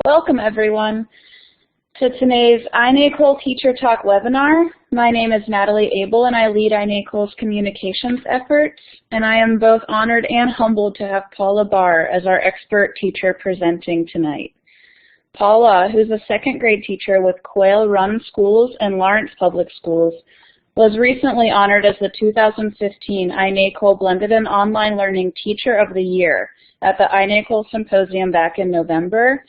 Welcome, everyone, to today's iNACOL Teacher Talk webinar. My name is Natalie Abel, and I lead iNACOL's communications efforts, and I am both honored and humbled to have Paula Barr as our expert teacher presenting tonight. Paula, who's a second grade teacher with Quail Run Schools and Lawrence Public Schools, was recently honored as the 2015 iNACOL Blended Online Learning Teacher of the Year at the iNACOL Symposium back in November.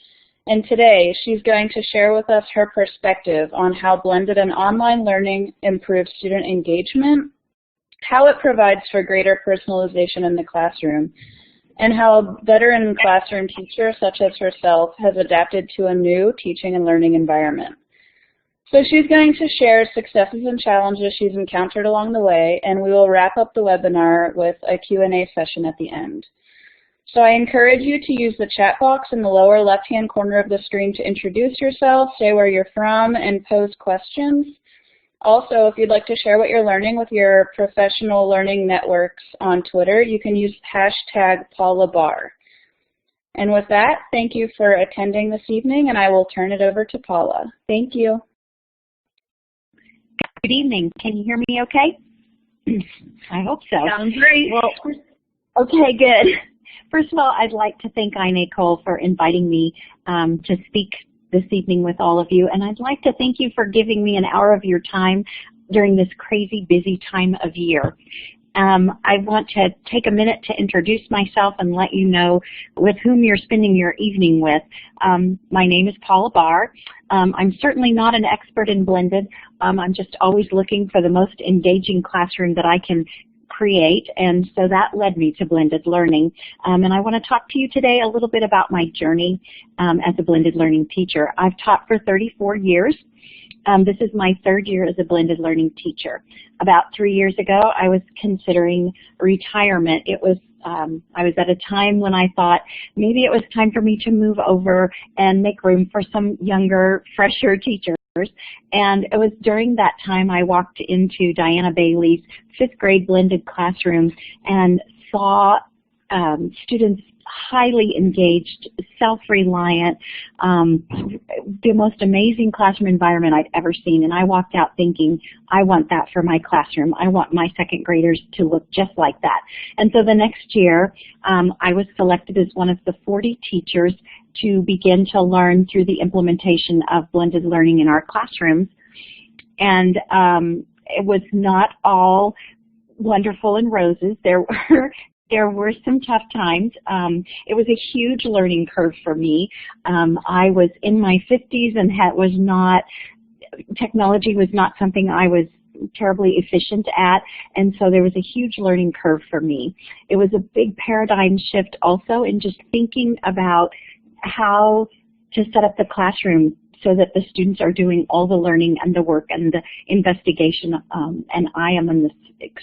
And today, she's going to share with us her perspective on how blended and online learning improves student engagement, how it provides for greater personalization in the classroom, and how a veteran classroom teacher such as herself has adapted to a new teaching and learning environment. So she's going to share successes and challenges she's encountered along the way, and we will wrap up the webinar with a Q&A session at the end. So I encourage you to use the chat box in the lower left-hand corner of the screen to introduce yourself, say where you're from, and pose questions. Also, if you'd like to share what you're learning with your professional learning networks on Twitter, you can use hashtag Paula Barr. And with that, thank you for attending this evening, and I will turn it over to Paula. Thank you. Good evening. Can you hear me okay? I hope so. Sounds great. Well, okay, good. First of all, I'd like to thank iNACOL for inviting me to speak this evening with all of you, and I'd like to thank you for giving me an hour of your time during this crazy busy time of year. I want to take a minute to introduce myself and let you know with whom you're spending your evening with. My name is Paula Barr. I'm certainly not an expert in blended. I'm just always looking for the most engaging classroom that I can create, and so that led me to blended learning. And I want to talk to you today a little bit about my journey as a blended learning teacher. I've taught for 34 years. This is my third year as a blended learning teacher. About 3 years ago, I was considering retirement. It was I was at a time when I thought maybe it was time for me to move over and make room for some younger, fresher teachers. And it was during that time I walked into Diana Bailey's 5th grade blended classroom and saw students highly engaged, self-reliant, the most amazing classroom environment I'd ever seen. And I walked out thinking, I want that for my classroom. I want my second graders to look just like that. And so the next year, I was selected as one of the 40 teachers to begin to learn through the implementation of blended learning in our classrooms. And it was not all wonderful and roses. There were some tough times. It was a huge learning curve for me. I was in my 50s and technology was not something I was terribly efficient at, and so there was a huge learning curve for me. It was a big paradigm shift also in just thinking about how to set up the classroom so that the students are doing all the learning and the work and the investigation, and I am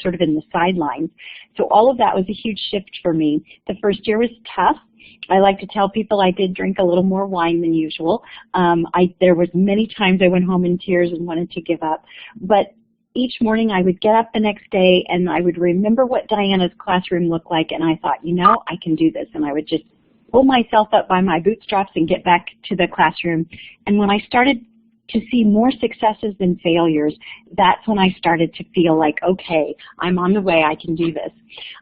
sort of in the sidelines. So all of that was a huge shift for me. The first year was tough. I like to tell people I did drink a little more wine than usual. There was many times I went home in tears and wanted to give up. But each morning I would get up the next day and I would remember what Diana's classroom looked like, and I thought, you know, I can do this. And I would just pull myself up by my bootstraps and get back to the classroom. And when I started to see more successes than failures, that's when I started to feel like, okay, I'm on the way, I can do this.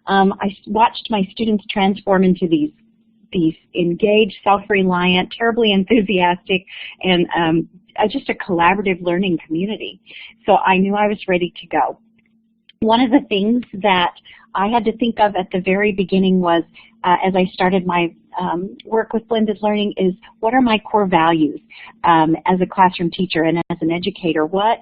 I watched my students transform into these engaged, self-reliant, terribly enthusiastic, and just a collaborative learning community. So I knew I was ready to go. One of the things that I had to think of at the very beginning was, as I started my work with blended learning, is what are my core values as a classroom teacher and as an educator? What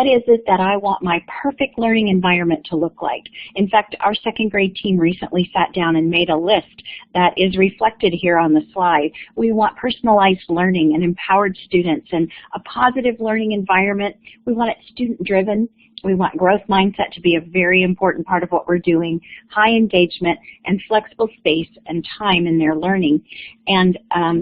is it that I want my perfect learning environment to look like? In fact, our second grade team recently sat down and made a list that is reflected here on the slide. We want personalized learning and empowered students and a positive learning environment. We want it student-driven. We want growth mindset to be a very important part of what we're doing, high engagement and flexible space and time in their learning. And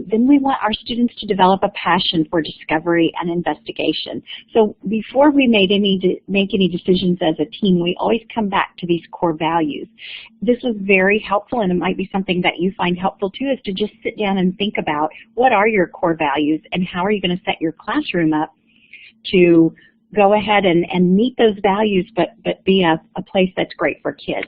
then we want our students to develop a passion for discovery and investigation. So before we make any decisions as a team, we always come back to these core values. This was very helpful, and it might be something that you find helpful too, is to just sit down and think about what are your core values and how are you going to set your classroom up to go ahead and meet those values, but be a place that's great for kids.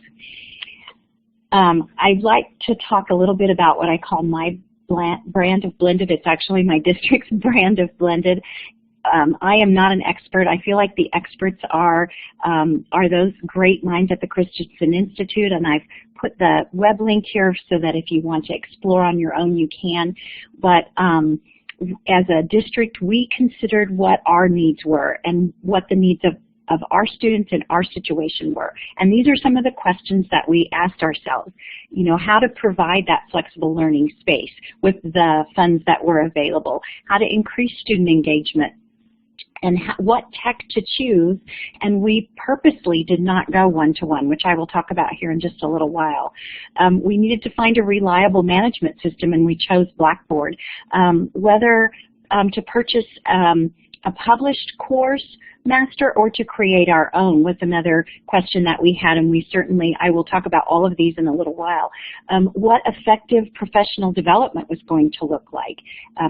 I'd like to talk a little bit about what I call my brand of Blended. It's actually my district's brand of Blended. I am not an expert. I feel like the experts are those great minds at the Christensen Institute, and I've put the web link here so that if you want to explore on your own, you can. But as a district, we considered what our needs were and what the needs of our students in our situation were. And these are some of the questions that we asked ourselves. You know, how to provide that flexible learning space with the funds that were available, how to increase student engagement, and what tech to choose. And we purposely did not go one-to-one, which I will talk about here in just a little while. We needed to find a reliable management system, and we chose Blackboard. Whether to purchase a published course master or to create our own was another question that we had, and I will talk about all of these in a little while. What effective professional development was going to look like,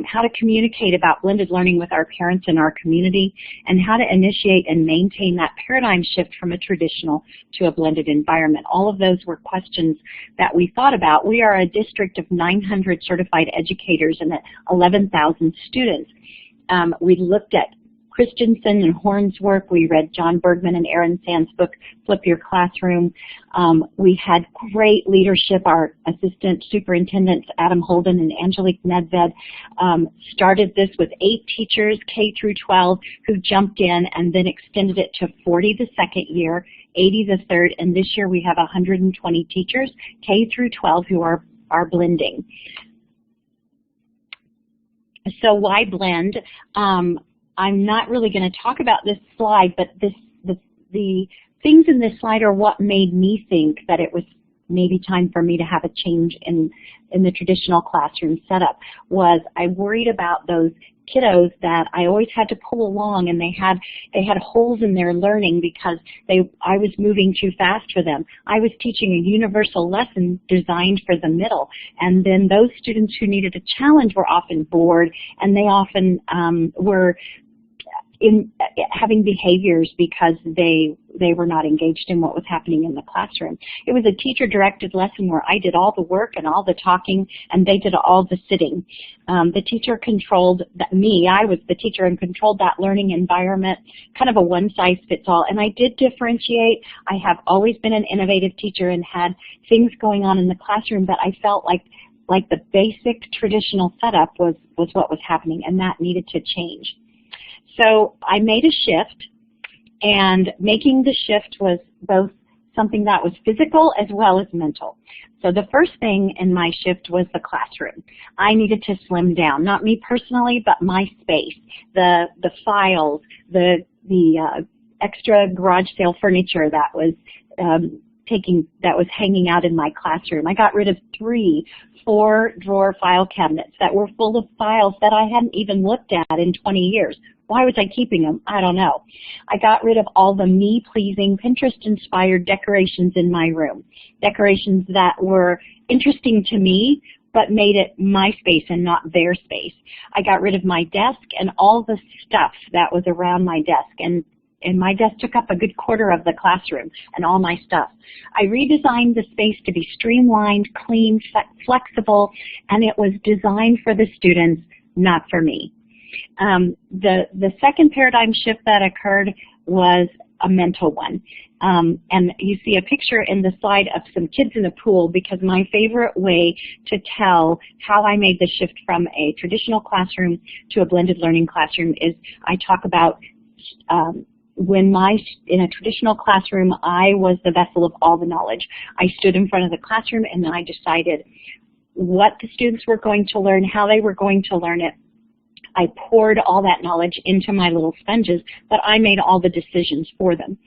how to communicate about blended learning with our parents and our community, and how to initiate and maintain that paradigm shift from a traditional to a blended environment. All of those were questions that we thought about. We are a district of 900 certified educators and 11,000 students. We looked at Christensen and Horn's work. We read John Bergman and Aaron Sand's book, Flip Your Classroom. We had great leadership. Our assistant superintendents, Adam Holden and Angelique Nedved, started this with 8 teachers, K through 12, who jumped in and then extended it to 40 the second year, 80 the third, and this year we have 120 teachers, K through 12, who are blending. So why blend? I'm not really going to talk about this slide, but the things in this slide are what made me think that it was maybe time for me to have a change in the traditional classroom setup. Was I worried about those kiddos that I always had to pull along, and they had holes in their learning because I was moving too fast for them. I was teaching a universal lesson designed for the middle, and then those students who needed a challenge were often bored, and they often were having behaviors because they were not engaged in what was happening in the classroom. It was a teacher-directed lesson where I did all the work and all the talking, and they did all the sitting. The teacher controlled me. I was the teacher and controlled that learning environment, kind of a one-size-fits-all. And I did differentiate. I have always been an innovative teacher and had things going on in the classroom, but I felt like the basic traditional setup was what was happening, and that needed to change. So I made a shift, and making the shift was both something that was physical as well as mental. So the first thing in my shift was the classroom. I needed to slim down, not me personally, but my space, the files, the extra garage sale furniture that was hanging out in my classroom. I got rid of 3 4-drawer file cabinets that were full of files that I hadn't even looked at in 20 years. Why was I keeping them? I don't know. I got rid of all the me-pleasing, Pinterest-inspired decorations in my room, decorations that were interesting to me, but made it my space and not their space. I got rid of my desk and all the stuff that was around my desk, and my desk took up a good quarter of the classroom and all my stuff. I redesigned the space to be streamlined, clean, flexible, and it was designed for the students, not for me. The second paradigm shift that occurred was a mental one. And you see a picture in the slide of some kids in the pool, because my favorite way to tell how I made the shift from a traditional classroom to a blended learning classroom is I talk about in a traditional classroom, I was the vessel of all the knowledge. I stood in front of the classroom and I decided what the students were going to learn, how they were going to learn it, I poured all that knowledge into my little sponges, but I made all the decisions for them.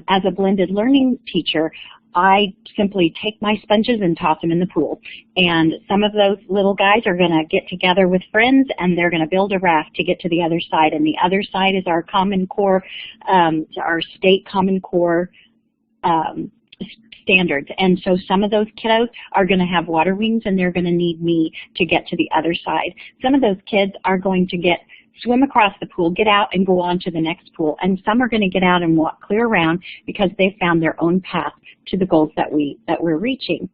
As a blended learning teacher, I simply take my sponges and toss them in the pool. And some of those little guys are going to get together with friends and they're going to build a raft to get to the other side. And the other side is our Common Core, our state Common Core standards. And so some of those kiddos are going to have water wings and they're going to need me to get to the other side. Some of those kids are going to swim across the pool, get out, and go on to the next pool. And some are going to get out and walk clear around because they found their own path to the goals that we're reaching.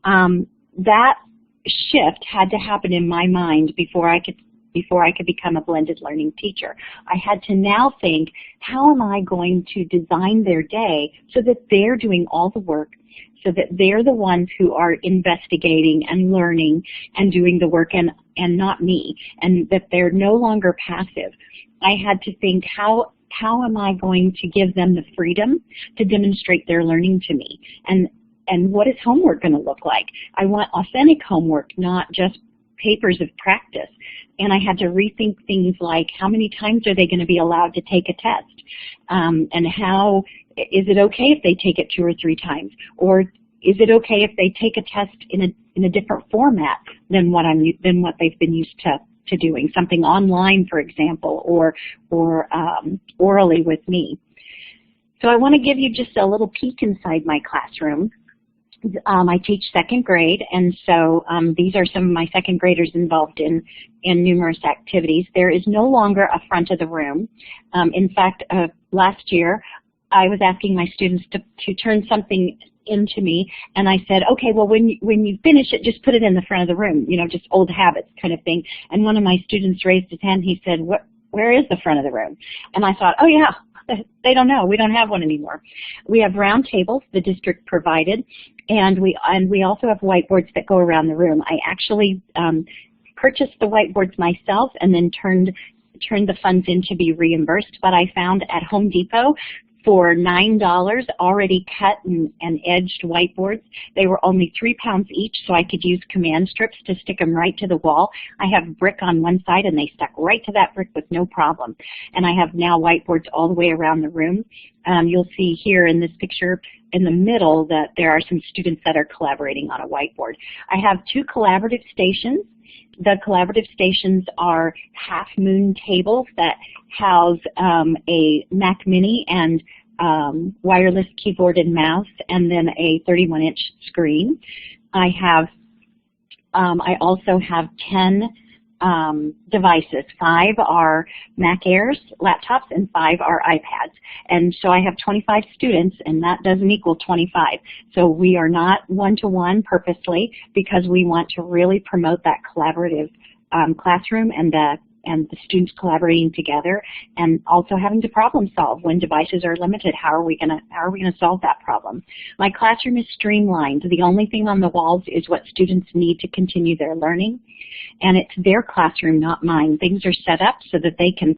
That shift had to happen in my mind before I could become a blended learning teacher. I had to now think, how am I going to design their day so that they're doing all the work, so that they're the ones who are investigating and learning and doing the work and not me, and that they're no longer passive. I had to think, how am I going to give them the freedom to demonstrate their learning to me? And what is homework going to look like? I want authentic homework, not just papers of practice. And I had to rethink things like, how many times are they going to be allowed to take a test? And is it okay if they take it 2 or 3 times? Or is it okay if they take a test in a different format than what they've been used to doing? Something online, for example, or orally with me. So I want to give you just a little peek inside my classroom. I teach 2nd grade, and so these are some of my 2nd graders involved in numerous activities. There is no longer a front of the room. In fact, last year, I was asking my students to turn something into me, and I said, okay, well, when you finish it, just put it in the front of the room, just old habits kind of thing. And one of my students raised his hand. He said, where is the front of the room? And I thought, oh, yeah. They don't know. We don't have one anymore. We have round tables the district provided, and we also have whiteboards that go around the room. I actually purchased the whiteboards myself and then turned the funds in to be reimbursed, but I found at Home Depot for $9 already cut and edged whiteboards. They were only 3 pounds each, so I could use command strips to stick them right to the wall. I have brick on one side, and they stuck right to that brick with no problem. And I have now whiteboards all the way around the room. You'll see here in this picture in the middle that there are some students that are collaborating on a whiteboard. I have 2 collaborative stations. The collaborative stations are half-moon tables that house a Mac Mini and wireless keyboard and mouse, and then a 31-inch screen. I also have 10 devices. 5 are Mac Airs, laptops, and 5 are iPads. And so I have 25 students, and that doesn't equal 25. So we are not one-to-one purposely, because we want to really promote that collaborative classroom and the students collaborating together, and also having to problem solve when devices are limited. How are we going to solve that problem? My classroom is streamlined. The only thing on the walls is what students need to continue their learning, and it's their classroom, not mine. Things are set up so that they can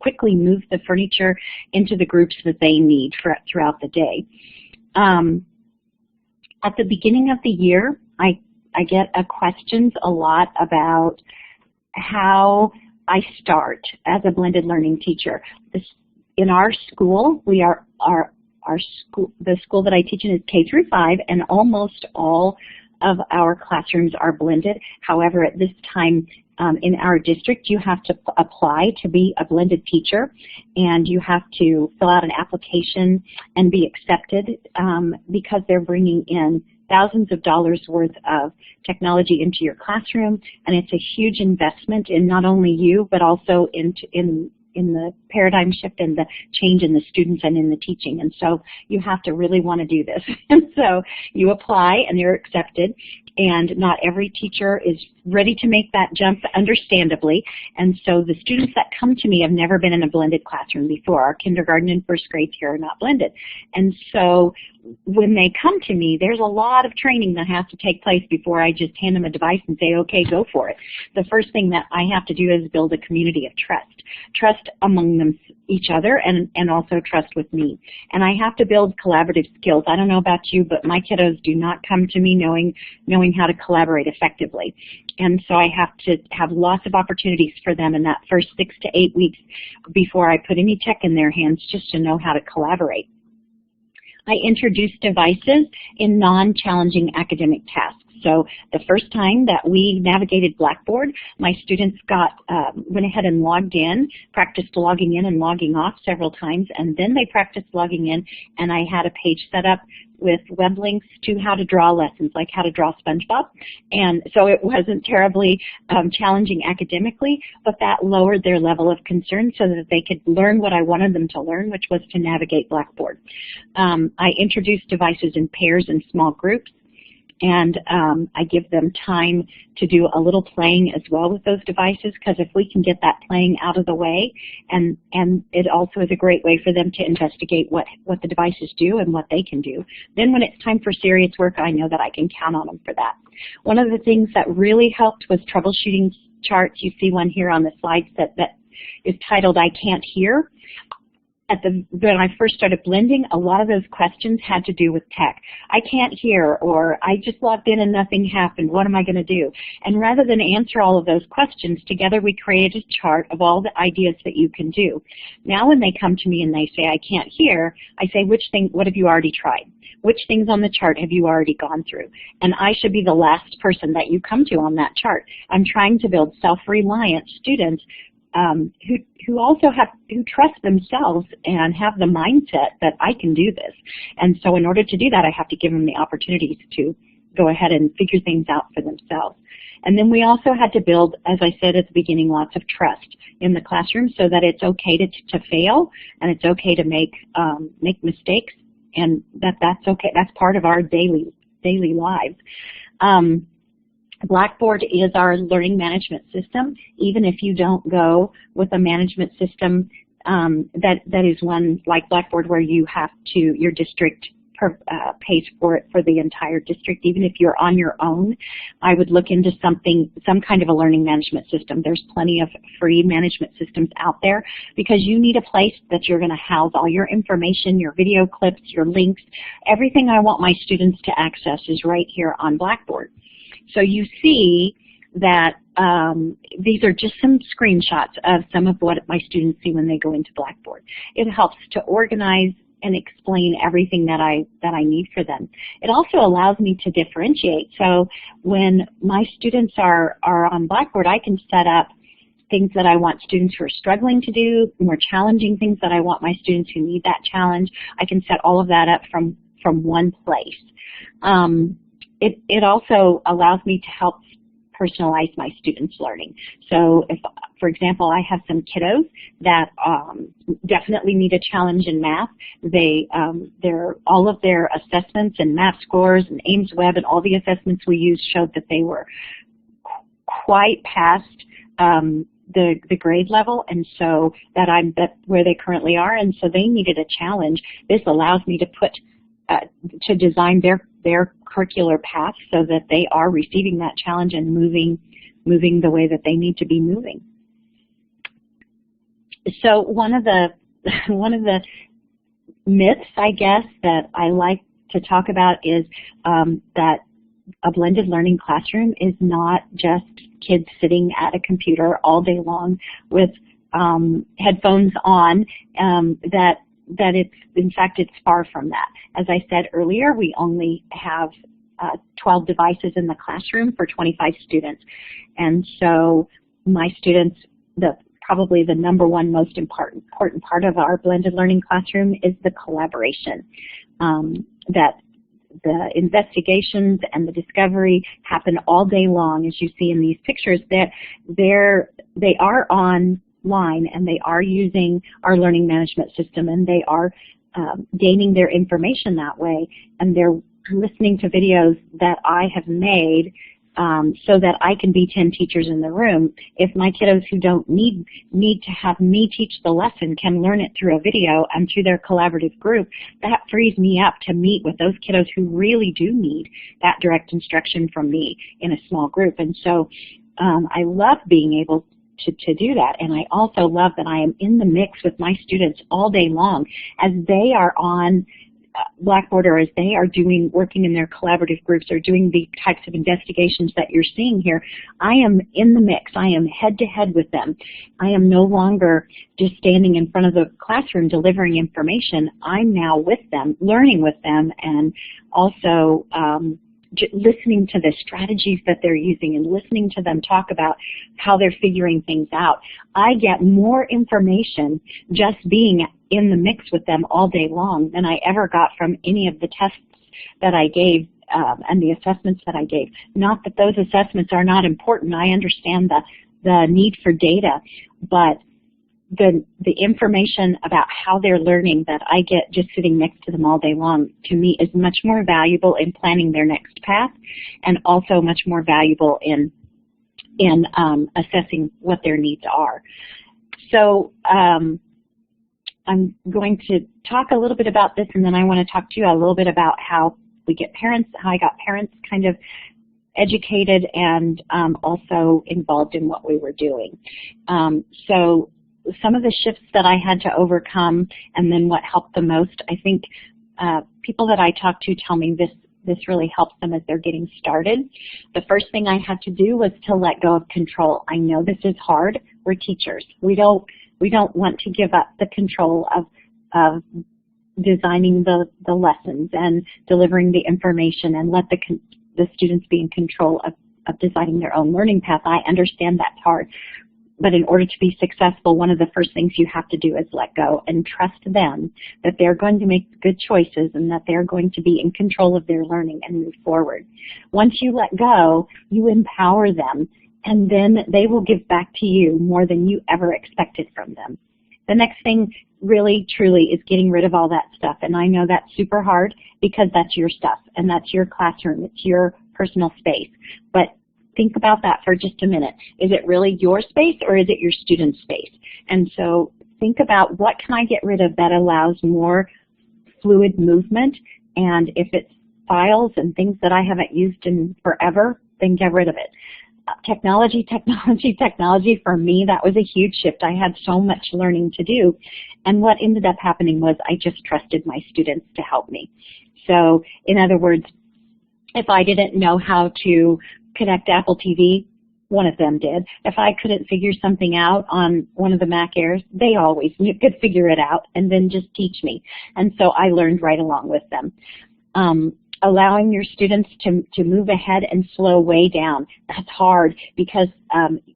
quickly move the furniture into the groups that they need throughout the day. At the beginning of the year, I get questions a lot about how I start as a blended learning teacher. In our school, the school that I teach in is K through 5, and almost all of our classrooms are blended. However, at this time in our district, you have to apply to be a blended teacher, and you have to fill out an application and be accepted because they're bringing in thousands of dollars worth of technology into your classroom, and it's a huge investment in not only you, but also in the paradigm shift and the change in the students and in the teaching. And so you have to really want to do this. And so you apply and you're accepted, and not every teacher is ready to make that jump, understandably. And so the students that come to me have never been in a blended classroom before. Our kindergarten and first grades here are not blended. And so when they come to me, there's a lot of training that has to take place before I just hand them a device and say, okay, go for it. The first thing that I have to do is build a community of trust. Trust among them, each other, and also trust with me. And I have to build collaborative skills. I don't know about you, but my kiddos do not come to me knowing how to collaborate effectively. And so I have to have lots of opportunities for them in that first 6 to 8 weeks before I put any tech in their hands, just to know how to collaborate. I introduced devices in non-challenging academic tasks. So the first time that we navigated Blackboard, my students went ahead and logged in, practiced logging in and logging off several times, and then they practiced logging in, and I had a page set up with web links to how to draw lessons, like how to draw SpongeBob. And so it wasn't terribly challenging academically, but that lowered their level of concern so that they could learn what I wanted them to learn, which was to navigate Blackboard. I introduced devices in pairs and small groups. And I give them time to do a little playing as well with those devices, because if we can get that playing out of the way, and it also is a great way for them to investigate what the devices do and what they can do, then when it's time for serious work, I know that I can count on them for that. One of the things that really helped was troubleshooting charts. You see one here on the slides that is titled I Can't Hear. When I first started blending, a lot of those questions had to do with tech. I can't hear, or I just logged in and nothing happened. What am I going to do? And rather than answer all of those questions, together we created a chart of all the ideas that you can do. Now when they come to me and they say, I can't hear, I say, what have you already tried? Which things on the chart have you already gone through? And I should be the last person that you come to on that chart. I'm trying to build self-reliant students who trust themselves and have the mindset that I can do this. And so in order to do that, I have to give them the opportunities to go ahead and figure things out for themselves. And then we also had to build, as I said at the beginning, lots of trust in the classroom so that it's okay to fail, and it's okay to make mistakes, and that's okay. That's part of our daily lives. Blackboard is our learning management system. Even if you don't go with a management system that is one like Blackboard where your district pays for it for the entire district, even if you're on your own, I would look into some kind of a learning management system. There's plenty of free management systems out there, because you need a place that you're going to house all your information, your video clips, your links. Everything I want my students to access is right here on Blackboard. So you see that these are just some screenshots of some of what my students see when they go into Blackboard. It helps to organize and explain everything that I need for them. It also allows me to differentiate. So when my students are on Blackboard, I can set up things that I want students who are struggling to do, more challenging things that I want my students who need that challenge. I can set all of that up from one place. It also allows me to help personalize my students' learning. So if, for example, I have some kiddos that definitely need a challenge in math. All of their assessments and math scores and Ames Web and all the assessments we used showed that they were quite past the grade level, and so that's where they currently are, and so they needed a challenge. This allows me to design their curricular path so that they are receiving that challenge and moving the way that they need to be moving. So one of the myths, I guess, that I like to talk about is that a blended learning classroom is not just kids sitting at a computer all day long with headphones on, that it's, in fact, it's far from that. As I said earlier, we only have 12 devices in the classroom for 25 students. And so my students, probably the number one most important part of our blended learning classroom is the collaboration. That the investigations and the discovery happen all day long, as you see in these pictures. That they are online, and they are using our learning management system, and they are gaining their information that way, and they're listening to videos that I have made so that I can be 10 teachers in the room. If my kiddos who don't need to have me teach the lesson can learn it through a video and through their collaborative group, that frees me up to meet with those kiddos who really do need that direct instruction from me in a small group. And so I love being able to do that. And I also love that I am in the mix with my students all day long as they are on Blackboard, or as they are working in their collaborative groups or doing the types of investigations that you're seeing here. I am in the mix. I am head to head with them. I am no longer just standing in front of the classroom delivering information. I'm now with them, learning with them, and also listening to the strategies that they're using and listening to them talk about how they're figuring things out. I get more information just being in the mix with them all day long than I ever got from any of the tests that I gave and the assessments that I gave. Not that those assessments are not important. I understand the need for data, but the information about how they're learning that I get just sitting next to them all day long, to me, is much more valuable in planning their next path, and also much more valuable in assessing what their needs are. So I'm going to talk a little bit about this, and then I want to talk to you a little bit about how I got parents kind of educated and also involved in what we were doing. So some of the shifts that I had to overcome, and then what helped the most, I think people that I talk to tell me this really helps them as they're getting started. The first thing I had to do was to let go of control. I know this is hard. We're teachers. We don't want to give up the control of designing the lessons and delivering the information, and let the students be in control of designing their own learning path. I understand that's hard. But in order to be successful, one of the first things you have to do is let go and trust them that they're going to make good choices and that they're going to be in control of their learning and move forward. Once you let go, you empower them, and then they will give back to you more than you ever expected from them. The next thing really, truly, is getting rid of all that stuff. And I know that's super hard because that's your stuff and that's your classroom. It's your personal space. But think about that for just a minute. Is it really your space, or is it your student's space? And so think about, what can I get rid of that allows more fluid movement? And if it's files and things that I haven't used in forever, then get rid of it. Technology. For me, that was a huge shift. I had so much learning to do. And what ended up happening was I just trusted my students to help me. So in other words, if I didn't know how to connect Apple TV, one of them did. If I couldn't figure something out on one of the Mac Airs, they always could figure it out and then just teach me. And so I learned right along with them. Allowing your students to move ahead and slow way down. That's hard because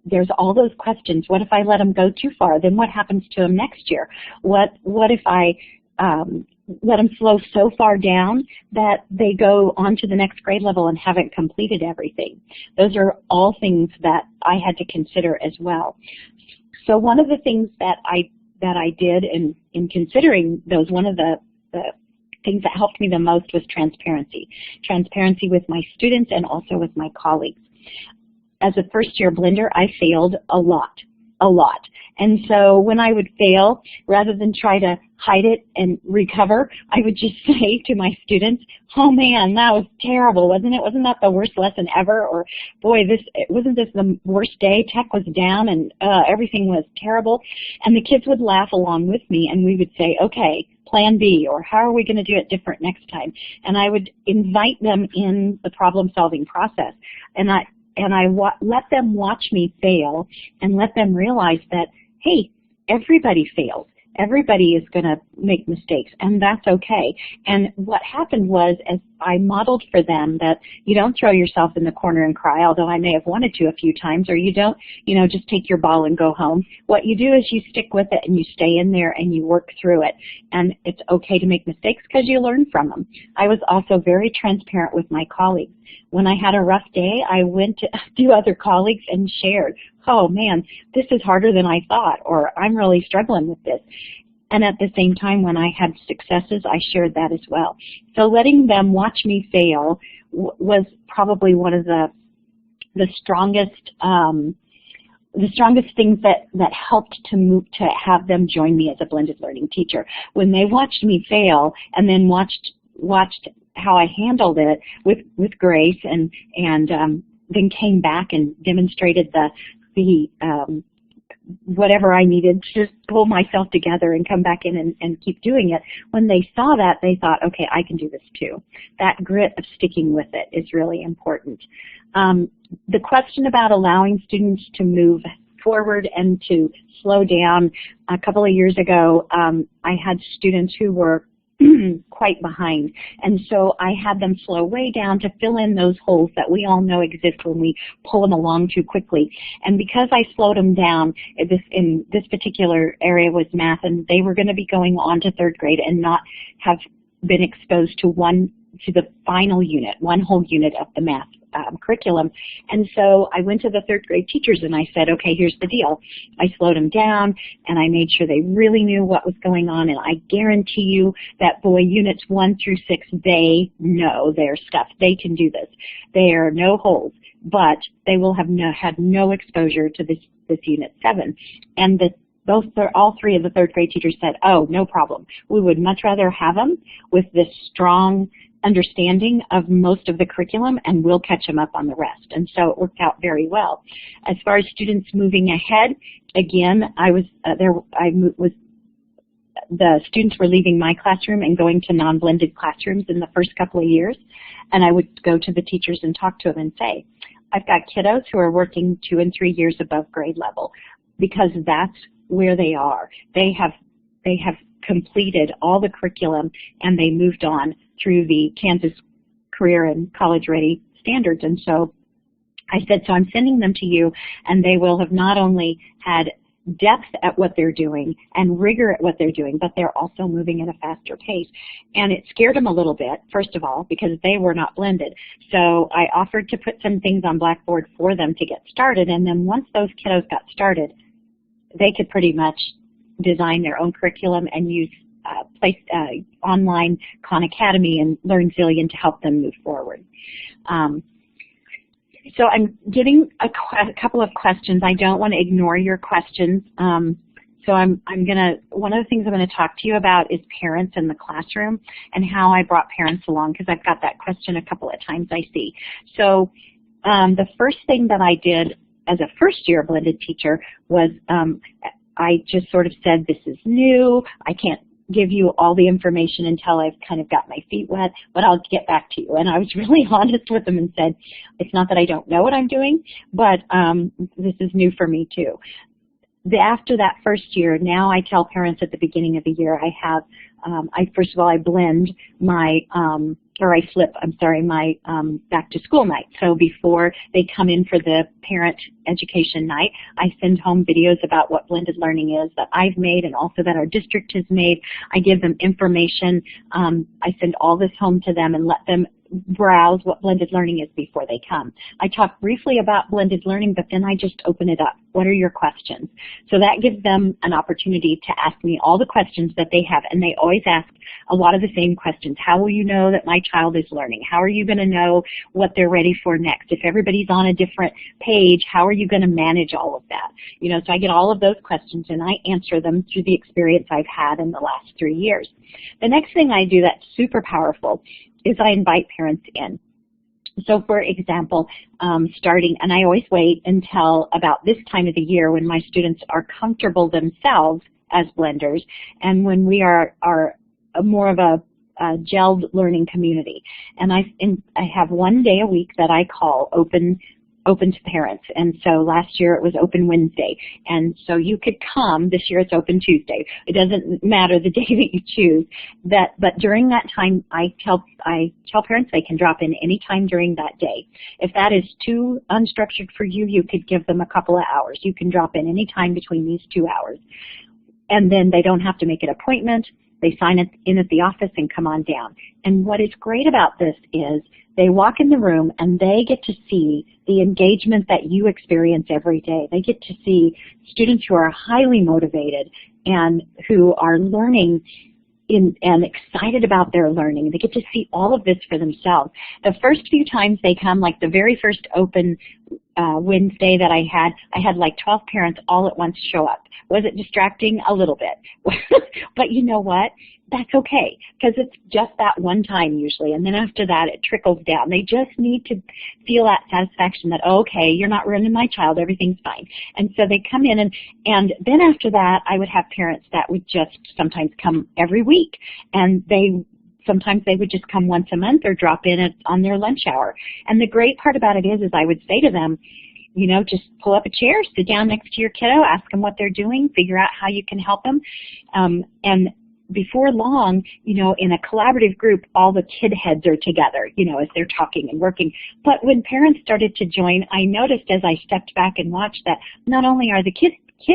there's all those questions. What if I let them go too far? Then what happens to them next year? What if I let them slow so far down that they go on to the next grade level and haven't completed everything? Those are all things that I had to consider as well. So one of the things that I did in considering those, one of the things that helped me the most was transparency. Transparency with my students and also with my colleagues. As a first-year blender, I failed a lot. And so when I would fail, rather than try to hide it and recover, I would just say to my students, oh man, that was terrible, wasn't it? Wasn't that the worst lesson ever? Or boy, wasn't this the worst day? Tech was down and everything was terrible. And the kids would laugh along with me, and we would say, okay, plan B, or how are we going to do it different next time? And I would invite them in the problem-solving process. And I let them watch me fail and let them realize that, hey, everybody fails. Everybody is going to make mistakes, and that's okay. And what happened was, as I modeled for them that you don't throw yourself in the corner and cry, although I may have wanted to a few times, or you don't, just take your ball and go home. What you do is you stick with it and you stay in there and you work through it. And it's okay to make mistakes because you learn from them. I was also very transparent with my colleagues. When I had a rough day, I went to a few other colleagues and shared, oh man, this is harder than I thought, or I'm really struggling with this. And at the same time, when I had successes, I shared that as well. So letting them watch me fail was probably one of the the strongest things that helped to have them join me as a blended learning teacher. When they watched me fail and then watched how I handled it with grace and then came back and demonstrated the whatever I needed to pull myself together and come back in and keep doing it. When they saw that, they thought, okay, I can do this too. That grit of sticking with it is really important. The question about allowing students to move forward and to slow down, a couple of years ago, I had students who were quite behind, and so I had them slow way down to fill in those holes that we all know exist when we pull them along too quickly. And because I slowed them down, in this particular area was math, and they were going to be going on to third grade and not have been exposed to the final unit, one whole unit of the math curriculum. And so I went to the third grade teachers and I said, okay, here's the deal. I slowed them down and I made sure they really knew what was going on, and I guarantee you that boy, units 1 through 6, they know their stuff. They can do this. There are no holes, but they will have had no exposure to this unit 7. And all three of the third grade teachers said, oh, no problem. We would much rather have them with this strong understanding of most of the curriculum, and we'll catch them up on the rest. And so it worked out very well. As far as students moving ahead, again, the students were leaving my classroom and going to non-blended classrooms in the first couple of years, and I would go to the teachers and talk to them and say, I've got kiddos who are working 2 and 3 years above grade level, because that's where they are. They have completed all the curriculum and they moved on through the Kansas Career and College Ready standards. And so I said, so I'm sending them to you, and they will have not only had depth at what they're doing and rigor at what they're doing, but they're also moving at a faster pace. And it scared them a little bit, first of all, because they were not blended. So I offered to put some things on Blackboard for them to get started, and then once those kiddos got started, they could pretty much design their own curriculum and use online Khan Academy and Learn Zillion to help them move forward. So I'm getting a couple of questions. I don't want to ignore your questions. So one of the things I'm going to talk to you about is parents in the classroom and how I brought parents along, because I've got that question a couple of times I see. So the first thing that I did as a first-year blended teacher was I just sort of said, this is new. I can't give you all the information until I've kind of got my feet wet, but I'll get back to you. And I was really honest with them and said, it's not that I don't know what I'm doing, but this is new for me too. After that first year, now I tell parents at the beginning of the year, first of all, I blend my, I flip my back to school night. So before they come in for the parent education night, I send home videos about what blended learning is that I've made and also that our district has made. I give them information. I send all this home to them and let them browse what blended learning is before they come. I talk briefly about blended learning, but then I just open it up. What are your questions? So that gives them an opportunity to ask me all the questions that they have, and they always ask a lot of the same questions. How will you know that my child is learning? How are you going to know what they're ready for next? If everybody's on a different page, how are you going to manage all of that? You know, so I get all of those questions and I answer them through the experience I've had in the last 3 years. The next thing I do that's super powerful is I invite parents in. So for example, and I always wait until about this time of the year when my students are comfortable themselves as blenders and when we are more of a gelled learning community. And I have one day a week that I call open to parents. And so last year it was open Wednesday. And so you could come. This year it's open Tuesday. It doesn't matter the day that you choose. But during that time, I tell parents they can drop in any time during that day. If that is too unstructured for you, you could give them a couple of hours. You can drop in any time between these 2 hours. And then they don't have to make an appointment. They sign in at the office and come on down. And what is great about this is they walk in the room and they get to see the engagement that you experience every day. They get to see students who are highly motivated and who are learning and excited about their learning. They get to see all of this for themselves. The first few times they come, like the very first open Wednesday that I had like 12 parents all at once show up. Was it distracting? A little bit. But you know what? That's okay, because it's just that one time usually, and then after that it trickles down. They just need to feel that satisfaction that, oh, okay, you're not ruining my child, everything's fine. And so they come in, and then after that I would have parents that would just sometimes come every week, and sometimes they would just come once a month or drop in on their lunch hour. And the great part about it is I would say to them, you know, just pull up a chair, sit down next to your kiddo, ask them what they're doing, figure out how you can help them. And before long, you know, in a collaborative group, all the kid heads are together, you know, as they're talking and working. But when parents started to join, I noticed as I stepped back and watched that not only are the kid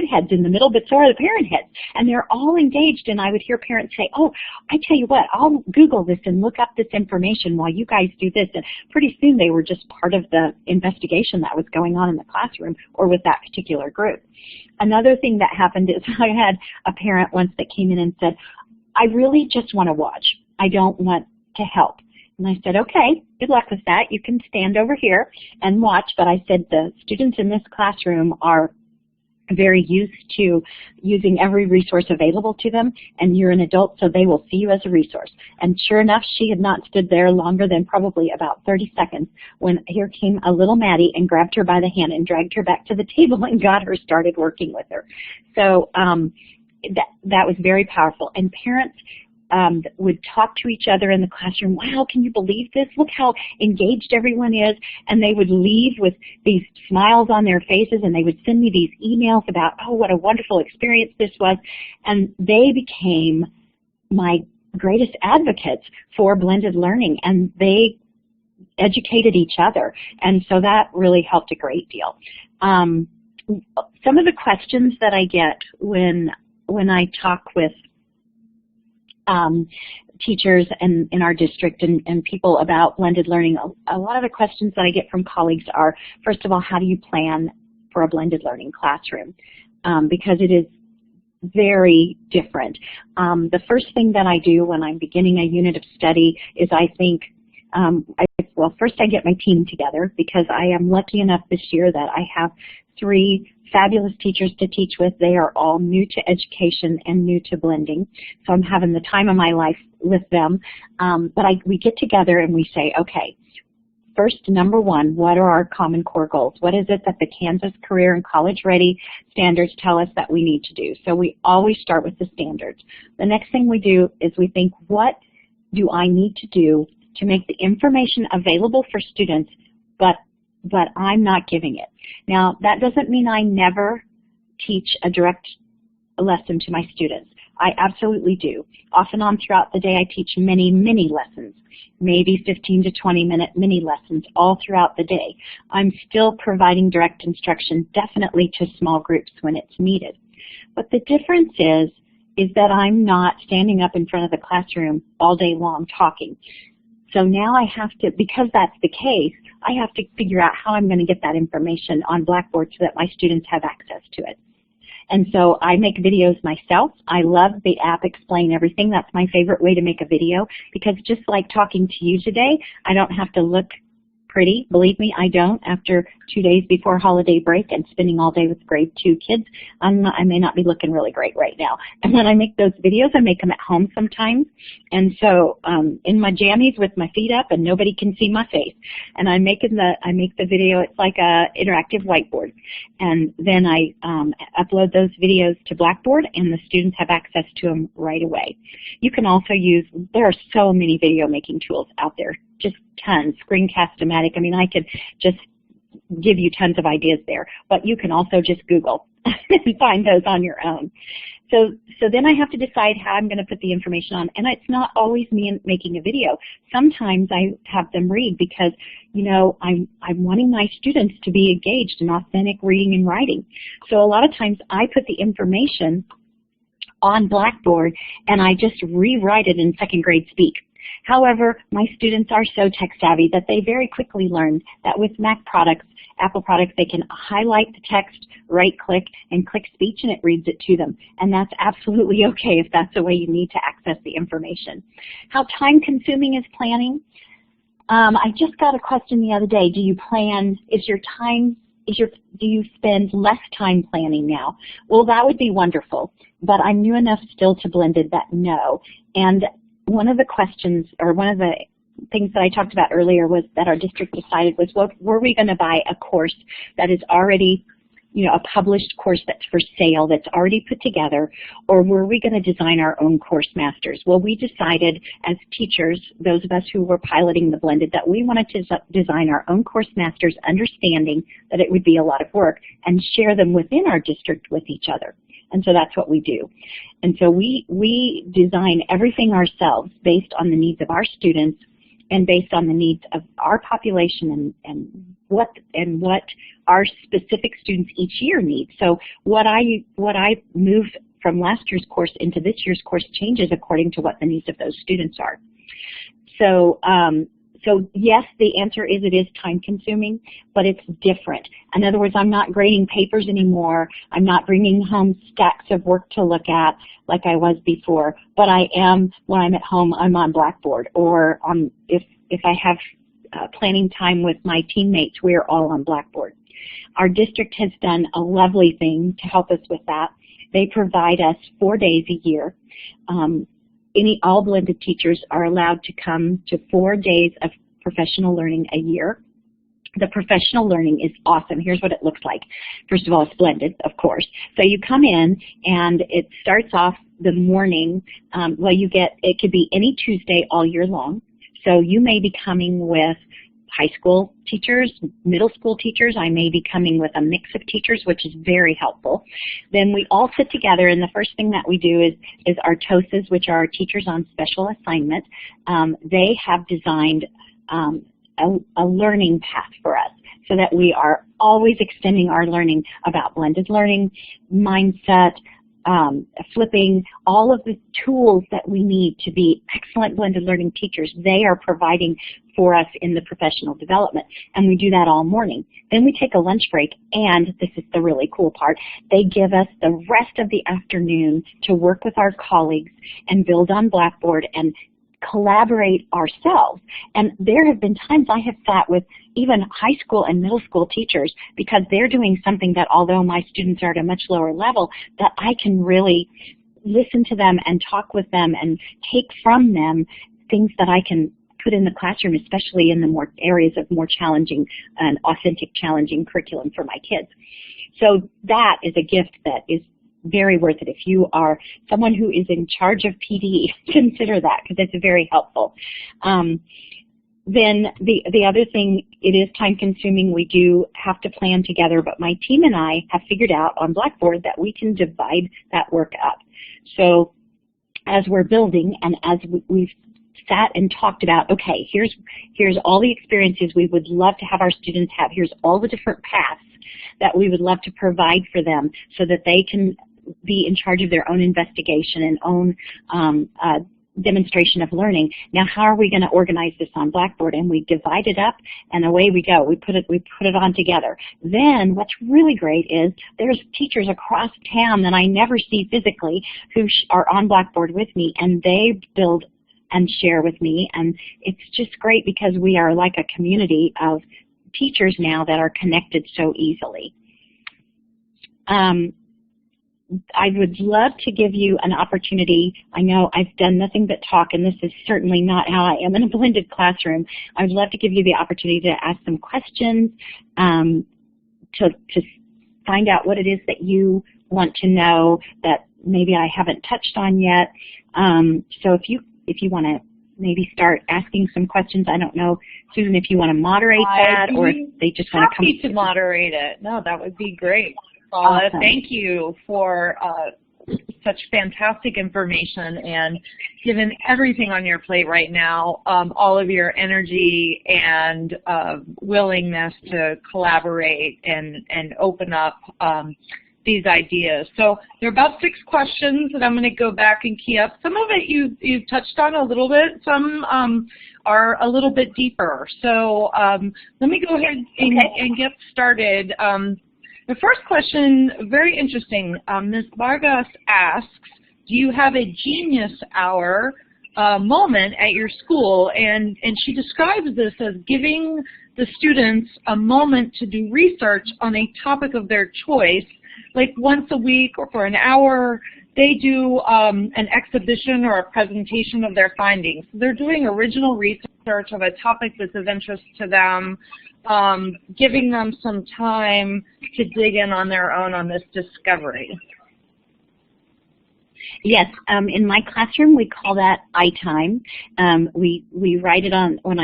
heads in the middle, but so are the parent heads. And they're all engaged, and I would hear parents say, oh, I tell you what, I'll Google this and look up this information while you guys do this. And pretty soon they were just part of the investigation that was going on in the classroom or with that particular group. Another thing that happened is I had a parent once that came in and said, I really just want to watch. I don't want to help. And I said, okay, good luck with that. You can stand over here and watch. But I said the students in this classroom are very used to using every resource available to them, and you're an adult, so they will see you as a resource. And sure enough, she had not stood there longer than probably about 30 seconds when here came a little Maddie and grabbed her by the hand and dragged her back to the table and got her started working with her. So that was very powerful. And parents would talk to each other in the classroom. Wow, can you believe this? Look how engaged everyone is. And they would leave with these smiles on their faces, and they would send me these emails about, oh, what a wonderful experience this was. And they became my greatest advocates for blended learning, and they educated each other. And so that really helped a great deal. Some of the questions that I get when I talk with teachers in our district and people about blended learning, a lot of the questions that I get from colleagues are, first of all, how do you plan for a blended learning classroom? Because it is very different. The first thing that I do when I'm beginning a unit of study is I think, well, first I get my team together, because I am lucky enough this year that I have 3 fabulous teachers to teach with. They are all new to education and new to blending, so I'm having the time of my life with them. But we get together and we say, okay, first, number one, what are our common core goals? What is it that the Kansas Career and College Ready standards tell us that we need to do? So we always start with the standards. The next thing we do is we think, what do I need to do to make the information available for students, but I'm not giving it? Now, that doesn't mean I never teach a direct lesson to my students. I absolutely do. Off and on throughout the day, I teach many, many lessons, maybe 15 to 20-minute mini lessons all throughout the day. I'm still providing direct instruction, definitely to small groups when it's needed. But the difference is that I'm not standing up in front of the classroom all day long talking. So now I have to, because that's the case, I have to figure out how I'm going to get that information on Blackboard so that my students have access to it. And so I make videos myself. I love the app Explain Everything. That's my favorite way to make a video, because just like talking to you today, I don't have to look pretty. Believe me, I don't. After 2 days before holiday break and spending all day with grade 2 kids, I may not be looking really great right now. And when I make those videos, I make them at home sometimes. And so in my jammies with my feet up, and nobody can see my face. And I make the video. It's like a interactive whiteboard. And then I upload those videos to Blackboard, and the students have access to them right away. You can also use, there are so many video making tools out there, just tons. Screencast-O-Matic. I mean, I could just give you tons of ideas there, but you can also just Google and find those on your own. So then I have to decide how I'm going to put the information on, and it's not always me making a video. Sometimes I have them read, because, you know, I'm wanting my students to be engaged in authentic reading and writing. So a lot of times I put the information on Blackboard and I just rewrite it in second grade speak. However, my students are so tech savvy that they very quickly learned that with Mac products, Apple products, they can highlight the text, right-click, and click speech, and it reads it to them. And that's absolutely okay if that's the way you need to access the information. How time-consuming is planning? I just got a question the other day. Do you plan, is your time do you spend less time planning now? Well, that would be wonderful, but I'm new enough still to Blended that no. And one of the questions, or one of the things that I talked about earlier was that our district decided was, well, were we going to buy a course that is already, you know, a published course that's for sale, that's already put together, or were we going to design our own course masters? Well, we decided as teachers, those of us who were piloting the Blended, that we wanted to design our own course masters, understanding that it would be a lot of work, and share them within our district with each other. And so that's what we do. And so we design everything ourselves based on the needs of our students and based on the needs of our population and what our specific students each year need. So what I move from last year's course into this year's course changes according to what the needs of those students are. So so yes, the answer is it is time consuming, but it's different. In other words, I'm not grading papers anymore. I'm not bringing home stacks of work to look at like I was before, but I am, when I'm at home, I'm on Blackboard, or if I have planning time with my teammates, we're all on Blackboard. Our district has done a lovely thing to help us with that. They provide us 4 days a year. All Blended teachers are allowed to come to 4 days of professional learning a year. The professional learning is awesome. Here's what it looks like. First of all, it's blended, of course. So you come in, and it starts off the morning. It could be any Tuesday all year long. So you may be coming with high school teachers, middle school teachers. I may be coming with a mix of teachers, which is very helpful. Then we all sit together, and the first thing that we do is our TOSAs, which are our teachers on special assignment. They have designed a learning path for us so that we are always extending our learning about blended learning, mindset, flipping, all of the tools that we need to be excellent blended learning teachers. They are providing for us in the professional development, and we do that all morning. Then we take a lunch break, and this is the really cool part, they give us the rest of the afternoon to work with our colleagues and build on Blackboard and collaborate ourselves. And there have been times I have sat with even high school and middle school teachers, because they're doing something that, although my students are at a much lower level, that I can really listen to them and talk with them and take from them things that I can put in the classroom, especially in the more areas of more challenging and authentic challenging curriculum for my kids. So that is a gift that is very worth it. If you are someone who is in charge of PD, consider that, because it's very helpful. Then the other thing, it is time consuming. We do have to plan together, but my team and I have figured out on Blackboard that we can divide that work up. So as we're building, and as we've sat and talked about, okay, here's all the experiences we would love to have our students have. Here's all the different paths that we would love to provide for them so that they can be in charge of their own investigation and own demonstration of learning. Now, how are we going to organize this on Blackboard? And we divide it up, and away we go. We put it on together. Then what's really great is there's teachers across town that I never see physically who are on Blackboard with me, and they build and share with me, and it's just great because we are like a community of teachers now that are connected so easily. I would love to give you an opportunity. I know I've done nothing but talk, and this is certainly not how I am in a blended classroom. I'd love to give you the opportunity to ask some questions, to find out what it is that you want to know that maybe I haven't touched on yet. So if you want to maybe start asking some questions. I don't know, Susan, if you want to moderate that, or if they just want to come. Happy to moderate it. No, that would be great. Paula, awesome. Thank you for such fantastic information, and given everything on your plate right now, all of your energy and willingness to collaborate and open up these ideas. So there are about 6 questions that I'm going to go back and key up. Some of it you've touched on a little bit. Some are a little bit deeper. So let me go ahead and get started. The first question, very interesting. Ms. Vargas asks, do you have a genius hour moment at your school, and she describes this as giving the students a moment to do research on a topic of their choice, like once a week or for an hour. They do an exhibition or a presentation of their findings. So they're doing original research of a topic that's of interest to them, giving them some time to dig in on their own on this discovery. Yes, in my classroom we call that iTime. We write it on, when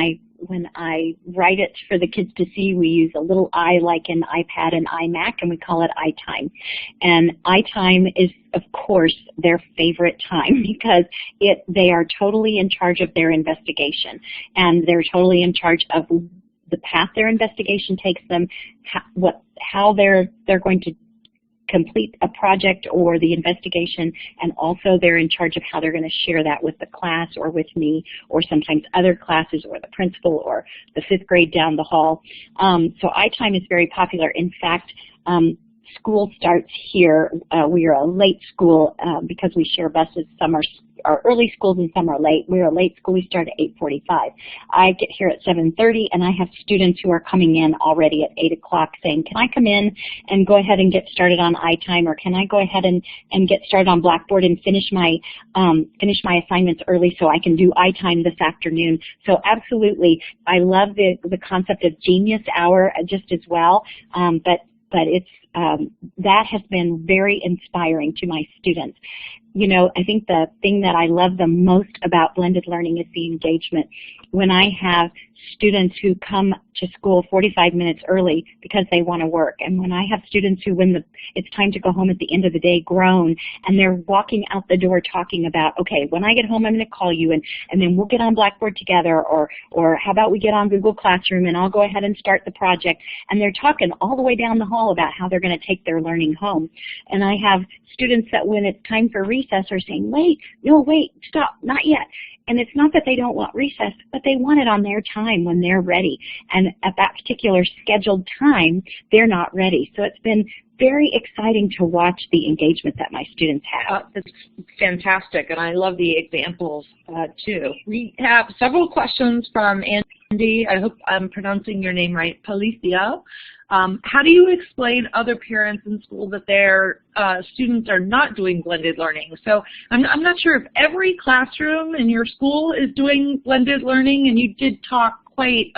I write it for the kids to see, we use a little I like an iPad and iMac, and we call it iTime. And iTime is, of course, their favorite time because they are totally in charge of their investigation, and they're totally in charge of the path their investigation takes them, how they're going to complete a project or the investigation, and also they're in charge of how they're going to share that with the class or with me or sometimes other classes or the principal or the 5th grade down the hall. So iTime is very popular. In fact, school starts here. We are a late school because we share buses. Some are early schools and some are late. We're a late school. We start at 8:45. I get here at 7:30, and I have students who are coming in already at 8 o'clock saying, can I come in and go ahead and get started on iTime, or can I go ahead and get started on Blackboard and finish my assignments early so I can do iTime this afternoon. So absolutely, I love the concept of Genius Hour just as well, but it's that has been very inspiring to my students. You know, I think the thing that I love the most about blended learning is the engagement. When I have students who come to school 45 minutes early because they want to work, and when I have students who, when it's time to go home at the end of the day, grown, and they're walking out the door talking about, okay, when I get home I'm going to call you, and then we'll get on Blackboard together, or how about we get on Google Classroom and I'll go ahead and start the project, and they're talking all the way down the hall about how they're going to take their learning home. And I have students that when it's time for recess are saying, wait, stop, not yet. And it's not that they don't want recess, but they want it on their time when they're ready. And at that particular scheduled time, they're not ready. So it's been very exciting to watch the engagement that my students have. It's fantastic, and I love the examples too. We have several questions from Andy. I hope I'm pronouncing your name right, Policia. How do you explain other parents in school that their students are not doing blended learning? So I'm not sure if every classroom in your school is doing blended learning, and you did talk quite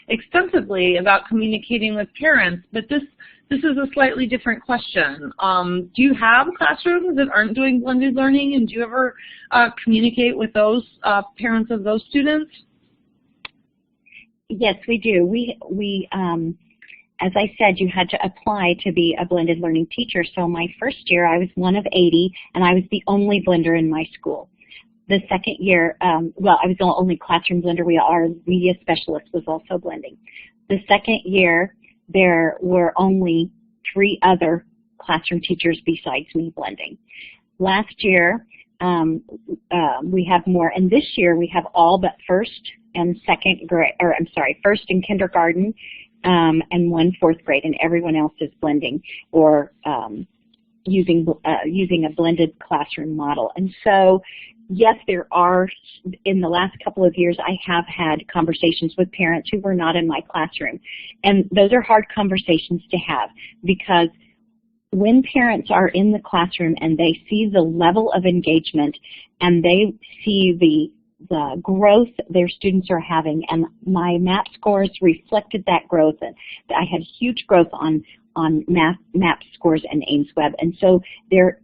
extensively about communicating with parents, but this is a slightly different question. Do you have classrooms that aren't doing blended learning, and do you ever communicate with those parents of those students? Yes, we do. We as I said, you had to apply to be a blended learning teacher. So my first year, I was one of 80, and I was the only blender in my school. The second year, well, I was the only classroom blender. Our media specialist was also blending. The second year, there were only 3 other classroom teachers besides me blending. Last year, we have more, and this year we have all but first and kindergarten, and 1 4th grade, and everyone else is blending or using a blended classroom model. And so, yes, there are, in the last couple of years, I have had conversations with parents who were not in my classroom. And those are hard conversations to have, because when parents are in the classroom and they see the level of engagement and they see the growth their students are having, and my MAP scores reflected that growth, and I had huge growth on MAP scores and Ames Web, and so they're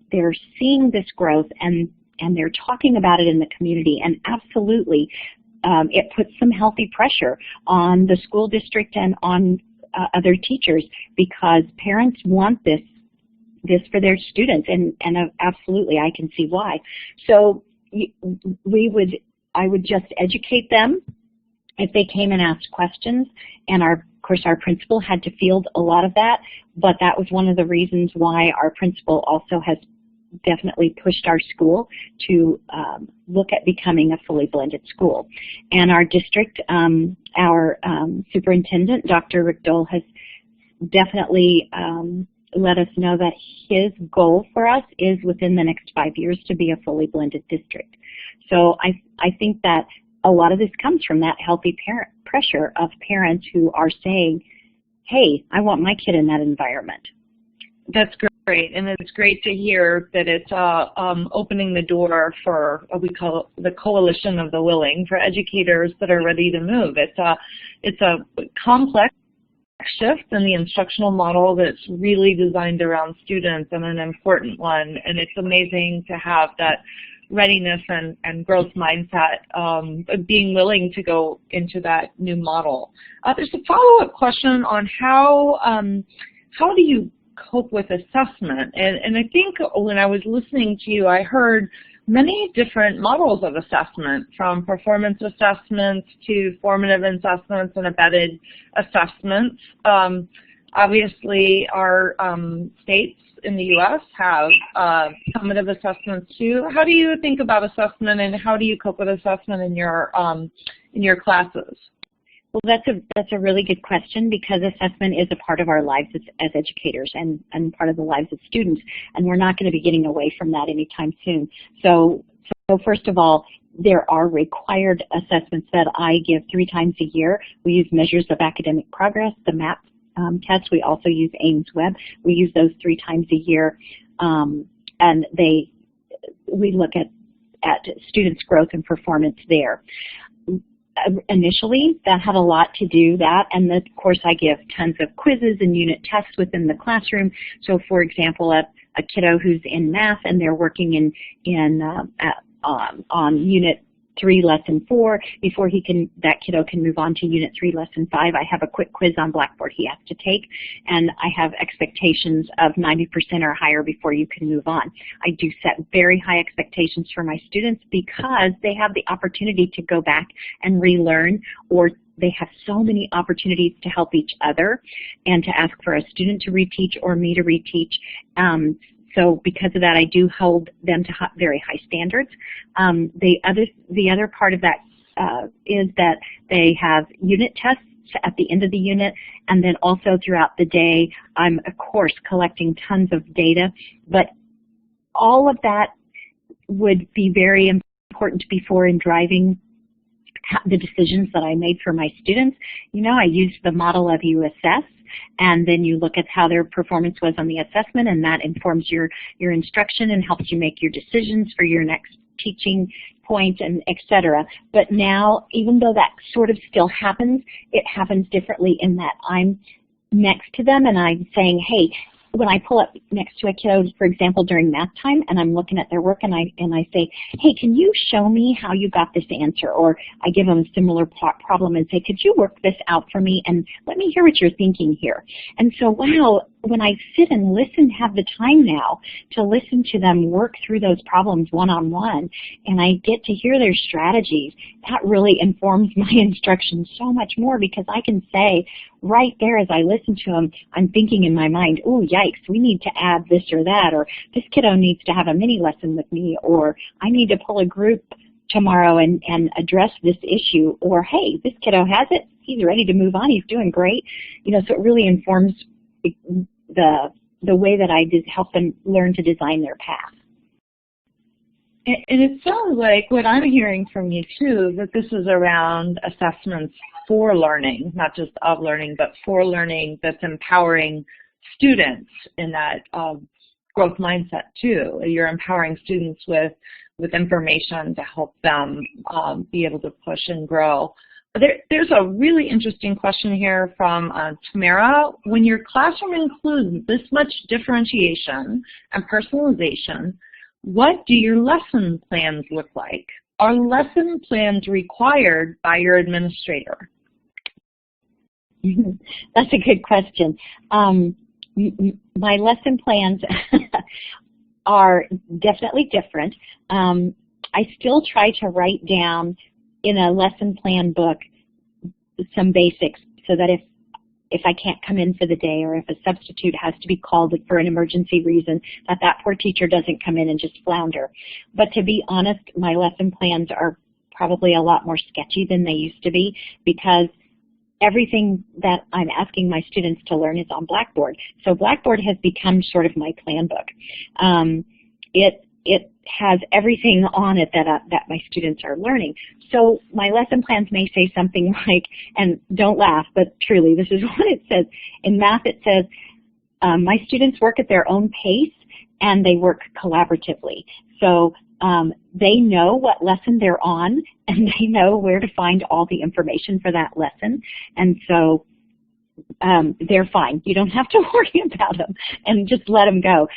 seeing this growth and they're talking about it in the community, and absolutely it puts some healthy pressure on the school district and on other teachers, because parents want this for their students, and absolutely I can see why. So I would just educate them if they came and asked questions, and of course our principal had to field a lot of that, but that was one of the reasons why our principal also has definitely pushed our school to look at becoming a fully blended school. And our district, our superintendent, Dr. Rick Dole, has definitely let us know that his goal for us is within the next 5 years to be a fully blended district. So I think that a lot of this comes from that healthy pressure of parents who are saying, hey, I want my kid in that environment. That's great, and it's great to hear that it's opening the door for what we call the coalition of the willing, for educators that are ready to move. It's a complex shift in the instructional model that's really designed around students, and an important one, and it's amazing to have that readiness and growth mindset, being willing to go into that new model. There's a follow-up question on how do you cope with assessment, and I think when I was listening to you, I heard many different models of assessment, from performance assessments to formative assessments and embedded assessments. Obviously, our states in the U.S. have summative assessments too. How do you think about assessment, and how do you cope with assessment in your classes? Well, that's a really good question, because assessment is a part of our lives as educators and part of the lives of students, and we're not going to be getting away from that anytime soon. So first of all, there are required assessments that I give 3 times a year. We use measures of academic progress, the MAP test. We also use Ames Web. We use those 3 times a year, and we look at students' growth and performance there. Initially, that had a lot to do that, and of course I give tons of quizzes and unit tests within the classroom. So for example, a kiddo who's in math and they're working on unit 3, lesson 4, before that kiddo can move on to unit 3, lesson 5, I have a quick quiz on Blackboard he has to take, and I have expectations of 90% or higher before you can move on. I do set very high expectations for my students because they have the opportunity to go back and relearn, or they have so many opportunities to help each other and to ask for a student to reteach or me to reteach. So because of that, I do hold them to very high standards. The other part of that is that they have unit tests at the end of the unit, and then also throughout the day, I'm of course collecting tons of data. But all of that would be very important before in driving the decisions that I made for my students. You know, I used the model of you assess, and then you look at how their performance was on the assessment, and that informs your instruction and helps you make your decisions for your next teaching point, and etc. But now, even though that sort of still happens, it happens differently in that I'm next to them and I'm saying, hey, when I pull up next to a kiddo, for example, during math time, and I'm looking at their work, and I say, hey, can you show me how you got this answer? Or I give them a similar problem and say, could you work this out for me, and let me hear what you're thinking here. And so, wow, when I sit and listen, have the time now to listen to them work through those problems one-on-one, and I get to hear their strategies, that really informs my instruction so much more, because I can say right there as I listen to them, I'm thinking in my mind, oh, yikes, we need to add this or that, or this kiddo needs to have a mini lesson with me, or I need to pull a group tomorrow and address this issue, or hey, this kiddo has it, he's ready to move on, he's doing great. You know, so it really informs the way that I help them learn to design their path. And it sounds like what I'm hearing from you too, that this is around assessments for learning, not just of learning, but for learning, that's empowering students in that growth mindset too. You're empowering students with information to help them be able to push and grow. There's a really interesting question here from Tamara. When your classroom includes this much differentiation and personalization, what do your lesson plans look like? Are lesson plans required by your administrator? That's a good question. My lesson plans are definitely different. I still try to write down in a lesson plan book some basics, so that if I can't come in for the day, or if a substitute has to be called for an emergency reason, that poor teacher doesn't come in and just flounder. But to be honest, my lesson plans are probably a lot more sketchy than they used to be, because everything that I'm asking my students to learn is on Blackboard. So Blackboard has become sort of my plan book. It has everything on it that my students are learning. So my lesson plans may say something like, and don't laugh, but truly this is what it says. In math it says, my students work at their own pace and they work collaboratively. So they know what lesson they're on and they know where to find all the information for that lesson. And so they're fine. You don't have to worry about them and just let them go.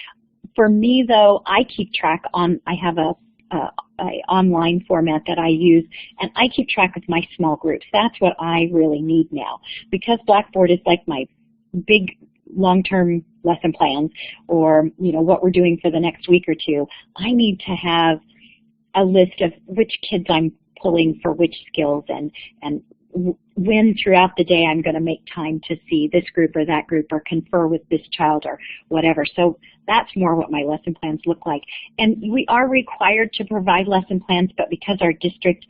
For me, though, I keep track on, I have a online format that I use, and I keep track of my small groups. That's what I really need now. Because Blackboard is like my big long-term lesson plans, or what we're doing for the next week or two, I need to have a list of which kids I'm pulling for which skills, and when throughout the day I'm going to make time to see this group or that group or confer with this child or whatever. So that's more what my lesson plans look like. And we are required to provide lesson plans, but because our district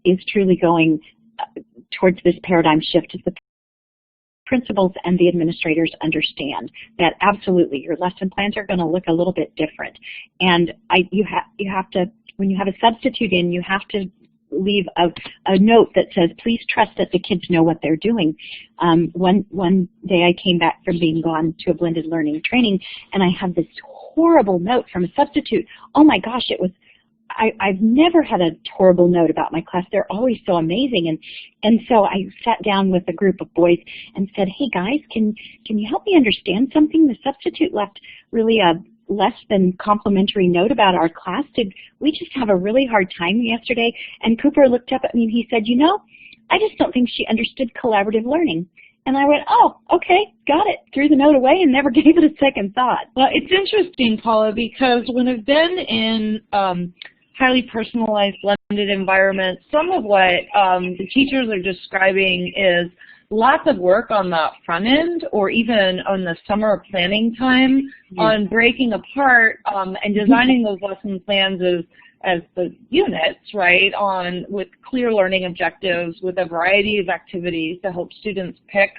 is truly going towards this paradigm shift, the principals and the administrators understand that absolutely your lesson plans are going to look a little bit different. And you have to, when you have a substitute in, you have to leave a note that says, please trust that the kids know what they're doing. One day I came back from being gone to a blended learning training, and I had this horrible note from a substitute. Oh my gosh, it was, I've never had a horrible note about my class. They're always so amazing. And so I sat down with a group of boys and said, hey guys, can you help me understand something? The substitute left really a less than complimentary note about our class. Did we just have a really hard time yesterday? And Cooper looked up at me and he said, I just don't think she understood collaborative learning. And I went, oh, okay, got it. Threw the note away and never gave it a second thought. Well, it's interesting, Paula, because when I've been in highly personalized blended environments, some of what the teachers are describing is lots of work on the front end, or even on the summer planning time, on breaking apart and designing those lesson plans as the units, right, with clear learning objectives, with a variety of activities to help students pick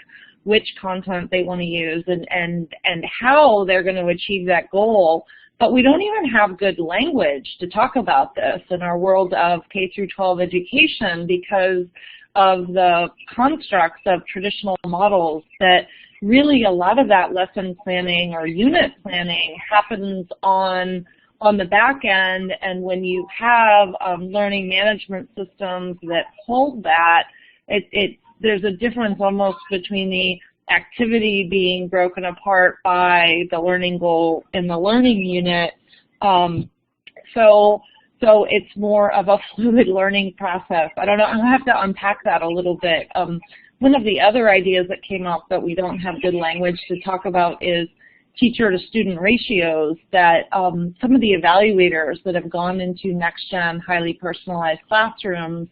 which content they want to use and how they're going to achieve that goal. But we don't even have good language to talk about this in our world of K through 12 education because of the constructs of traditional models, that really a lot of that lesson planning or unit planning happens on the back end. And when you have learning management systems that hold that, there's a difference almost between the activity being broken apart by the learning goal in the learning unit. So it's more of a fluid learning process. I don't know, I'll have to unpack that a little bit. One of the other ideas that came up that we don't have good language to talk about is teacher to student ratios, that some of the evaluators that have gone into next-gen highly personalized classrooms,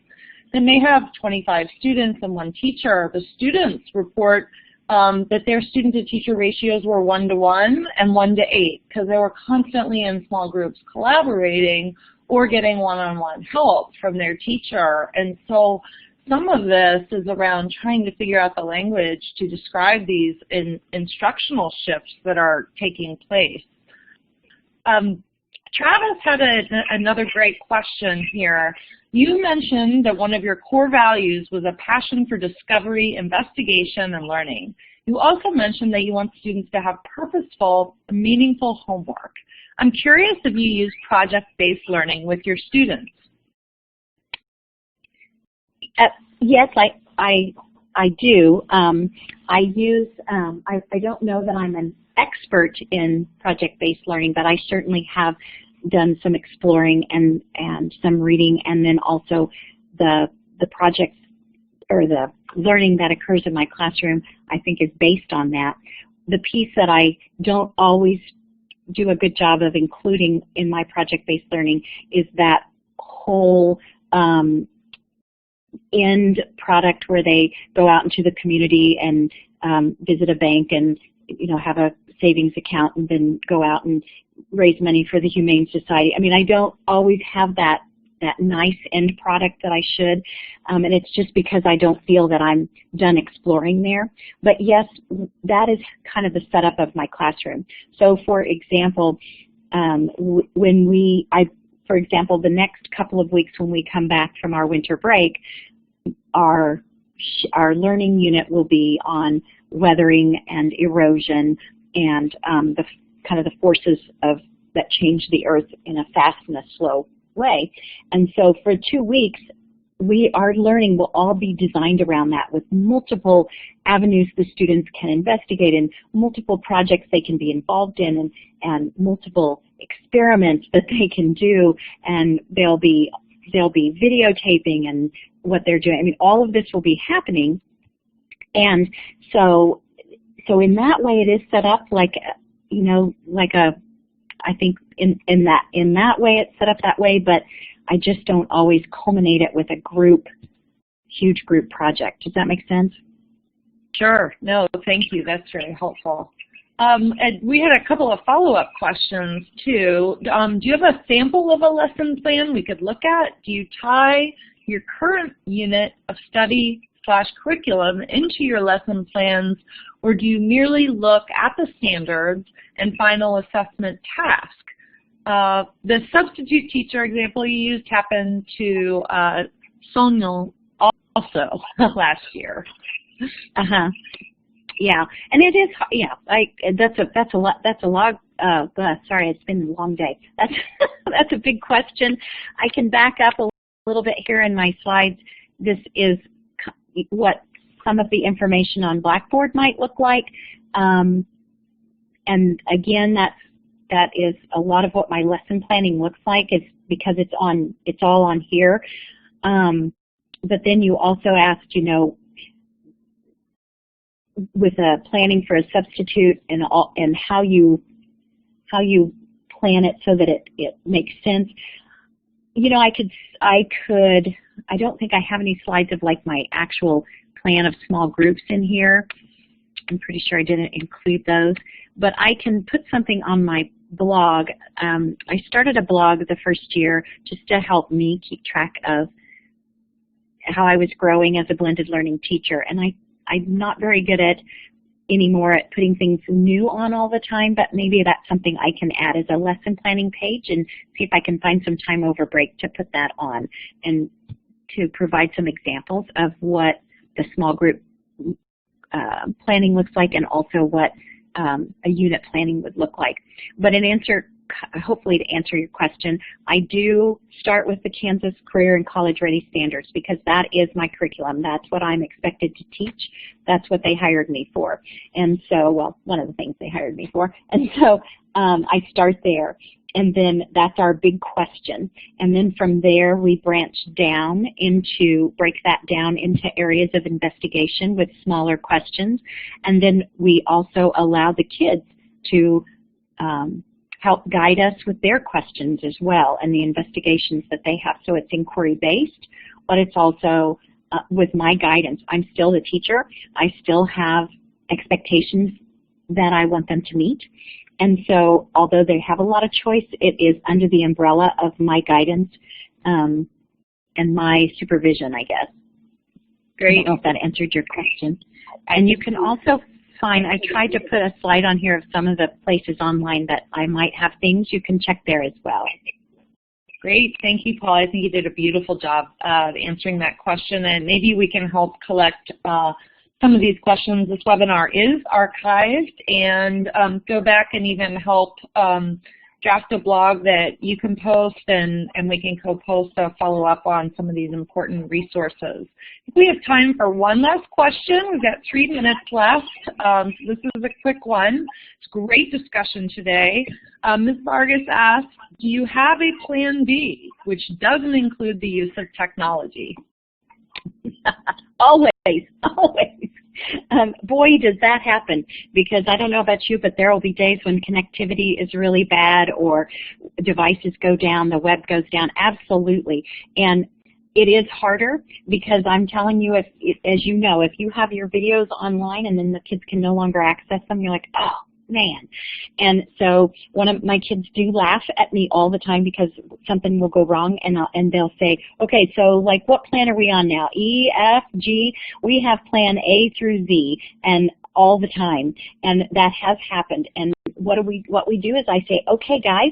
they may have 25 students and one teacher. The students report that their student-to-teacher ratios were 1-to-1 and 1-to-8 because they were constantly in small groups collaborating or getting one-on-one help from their teacher. And so some of this is around trying to figure out the language to describe these instructional shifts that are taking place. Travis had another great question here. You mentioned that one of your core values was a passion for discovery, investigation, and learning. You also mentioned that you want students to have purposeful, meaningful homework. I'm curious if you use project-based learning with your students. Yes, I do. I don't know that I'm an expert in project-based learning, but I certainly have done some exploring and some reading, and then also the projects or the learning that occurs in my classroom, I think, is based on that. The piece that I don't always do a good job of including in my project-based learning is that whole end product where they go out into the community and visit a bank and have a savings account and then go out and raise money for the Humane Society. I mean, I don't always have that nice end product that I should, and it's just because I don't feel that I'm done exploring there. But yes, that is kind of the setup of my classroom. So for example, for example, the next couple of weeks when we come back from our winter break, our learning unit will be on weathering and erosion and the kind of the forces that change the earth in a fast and a slow way. And so for 2 weeks, our learning will all be designed around that, with multiple avenues the students can investigate and multiple projects they can be involved in, and multiple experiments that they can do, and they'll be videotaping and what they're doing. I mean, all of this will be happening. And so in that way it is set up like, you know, like I think in that way it's set up that way, but I just don't always culminate it with a huge group project. Does that make sense? Sure. No, thank you. That's very helpful. And we had a couple of follow-up questions too. Do you have a sample of a lesson plan we could look at? Do you tie your current unit of study / curriculum into your lesson plans, or do you merely look at the standards and final assessment task? The substitute teacher example you used happened to Sonia also last year. Yeah, and it is, yeah, like that's a lot. Sorry, it's been a long day. That's a big question. I can back up a little bit here in my slides. This is what some of the information on Blackboard might look like, and again, that is a lot of what my lesson planning looks like, is because it's all on here. But then you also asked, you know, with planning for a substitute and how you plan it so that it makes sense. You know, I don't think I have any slides of like my actual plan of small groups in here. I'm pretty sure I didn't include those, but I can put something on my blog. I started a blog the first year just to help me keep track of how I was growing as a blended learning teacher, and I'm not very good anymore at putting things new on all the time, but maybe that's something I can add as a lesson planning page and see if I can find some time over break to put that on and to provide some examples of what the small group planning looks like, and also what a unit planning would look like. But hopefully to answer your question, I do start with the Kansas Career and College Ready Standards, because that is my curriculum. That's what I'm expected to teach. That's what they hired me for. And so, well, one of the things they hired me for. And so I start there. And then that's our big question. And then from there, we break that down into areas of investigation with smaller questions. And then we also allow the kids to help guide us with their questions as well, and the investigations that they have. So it's inquiry-based, but it's also with my guidance. I'm still the teacher. I still have expectations that I want them to meet. And so although they have a lot of choice, it is under the umbrella of my guidance and my supervision, I guess. Great. I don't know if that answered your question. And you can also find, I tried to put a slide on here of some of the places online that I might have things. You can check there as well. Great. Thank you, Paula. I think you did a beautiful job answering that question, and maybe we can help collect some of these questions. This webinar is archived, and go back and even help draft a blog that you can post, and we can co-post a follow-up on some of these important resources. If we have time for one last question, we've got 3 minutes left. So this is a quick one. It's a great discussion today. Ms. Vargas asks, do you have a plan B, which doesn't include the use of technology? Always, always. Boy, does that happen, because I don't know about you, but there will be days when connectivity is really bad or devices go down, the web goes down. Absolutely. And it is harder, because I'm telling you, as you know, if you have your videos online and then the kids can no longer access them, you're like, oh, man. And so one of my kids do laugh at me all the time because something will go wrong, and they'll say, okay, so like what plan are we on now? E, F, G? We have plan A through Z, and all the time, and that has happened. And what we do is I say, okay guys,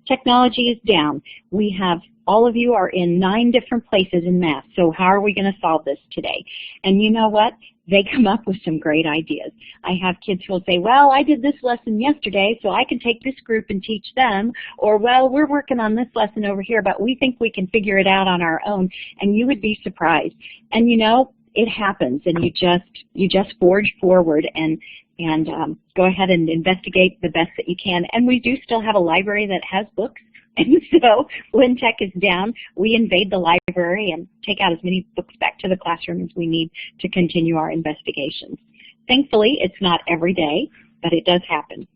technology is down. We have, all of you are in 9 different places in math, so how are we going to solve this today? And you know what? They come up with some great ideas. I have kids who will say, well, I did this lesson yesterday, so I can take this group and teach them, or well, we're working on this lesson over here, but we think we can figure it out on our own, and you would be surprised. And you know, it happens, and you just forge forward and go ahead and investigate the best that you can. And we do still have a library that has books. And so when tech is down, we invade the library and take out as many books back to the classroom as we need to continue our investigations. Thankfully, it's not every day, but it does happen.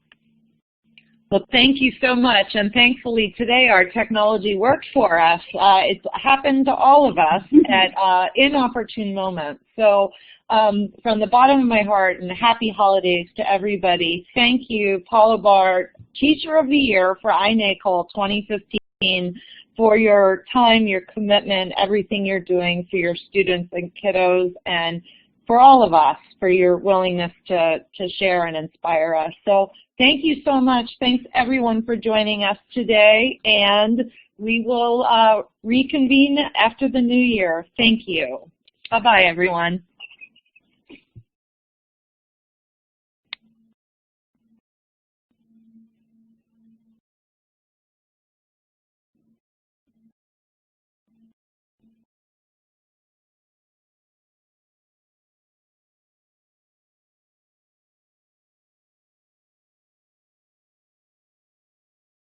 Well, thank you so much, and thankfully today our technology worked for us. It's happened to all of us at inopportune moments. So from the bottom of my heart, and happy holidays to everybody. Thank you, Paula Barr, Teacher of the Year for iNACOL 2015, for your time, your commitment, everything you're doing for your students and kiddos, and for all of us, for your willingness to share and inspire us. So thank you so much. Thanks everyone for joining us today, and we will reconvene after the new year. Thank you. Bye-bye, everyone.